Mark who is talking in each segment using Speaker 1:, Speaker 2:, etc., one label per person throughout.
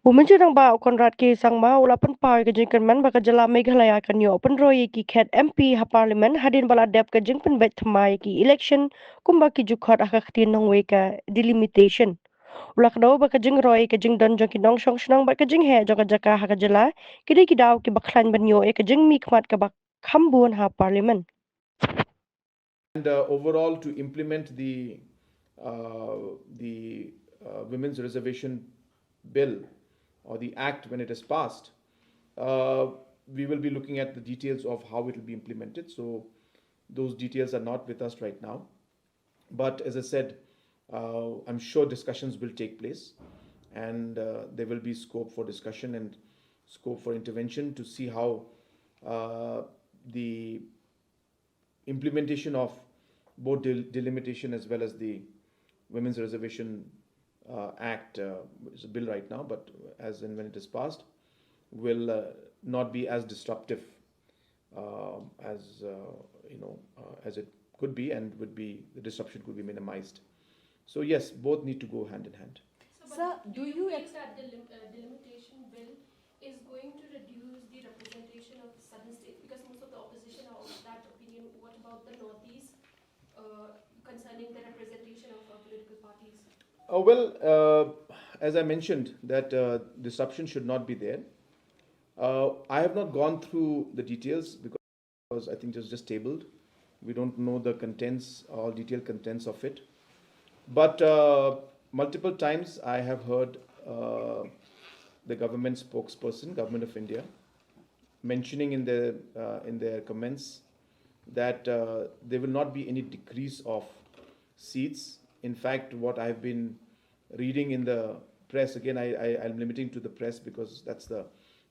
Speaker 1: Umenjurang ba konrad ki sang ma ulapan par ke jingkan man baka jala Meghalaya kan yo open roy ki khet MP ha parliament hadin bala dep ke jing pynbeit thamai ki election kumba ki jukhot aka khtin nong we ka delimitation ulak daw baka jing roy ke jing don jong ki nong shong shnong ba ke jing he joka jaka ha ka jala kidi ki daw ki bakhlan ban yo e ke jing mi khmat ka bak khambun ha parliament.
Speaker 2: And overall, to implement the women's reservation bill or the act when it is passed, uh, we will be looking at the details of how it will be implemented. So those details are not with us right now. But as I said, I'm sure discussions will take place, and there will be scope for discussion and scope for intervention to see how the implementation of both delimitation as well as the Women's Reservation Act, is a bill right now, but as and when it is passed, will not be as disruptive as as it could be, and would be the disruption could be minimized. So yes, both need to go hand in hand.
Speaker 3: So, but do you think that the delimitation bill is going to reduce the representation of southern states? Because most of the opposition are of that opinion. What about the northeast concerning the representation of political parties?
Speaker 2: As I mentioned, that disruption should not be there. I have not gone through the details because I think it's just tabled. We don't know the contents, all detailed contents of it. But multiple times I have heard the government spokesperson, Government of India, mentioning in their comments that there will not be any decrease of seats. In fact, what I've been reading in the press, again, I'm limiting to the press because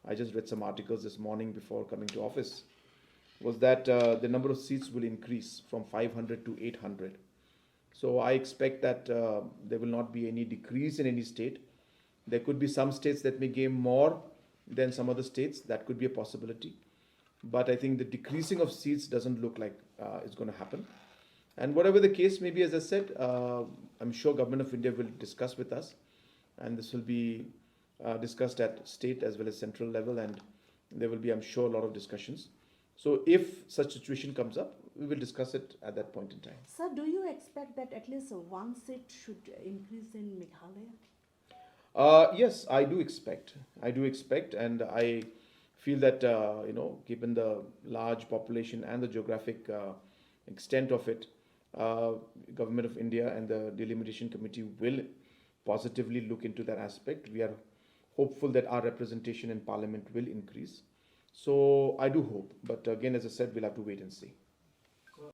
Speaker 2: I just read some articles this morning before coming to office, was that the number of seats will increase from 500 to 800. So I expect that there will not be any decrease in any state. There could be some states that may gain more than some other states. That could be a possibility. But I think the decreasing of seats doesn't look like it's going to happen. And whatever the case may be, as I said, I'm sure Government of India will discuss with us, and this will be discussed at state as well as central level, and there will be, I'm sure, a lot of discussions. So if such situation comes up, we will discuss it at that point in time.
Speaker 4: Sir, do you expect that at least one seat should increase in Meghalaya?
Speaker 2: Yes, I do expect. And I feel that given the large population and the geographic extent of it, Government of India and the Delimitation Committee will positively look into that aspect. We are hopeful that our representation in Parliament will increase. So I do hope, but again, as I said, we'll have to wait and see.